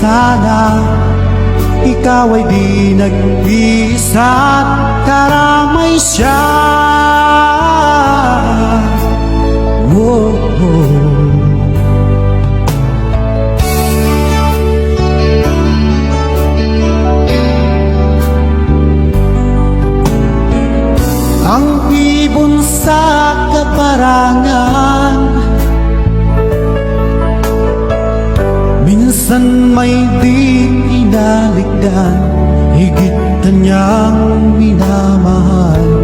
sana ikaw ay di nag-iisa't karamay siya. Oh, oh. Ang ibon sa kaparangan minsan may di inaligdan, higit na niyang minamahal.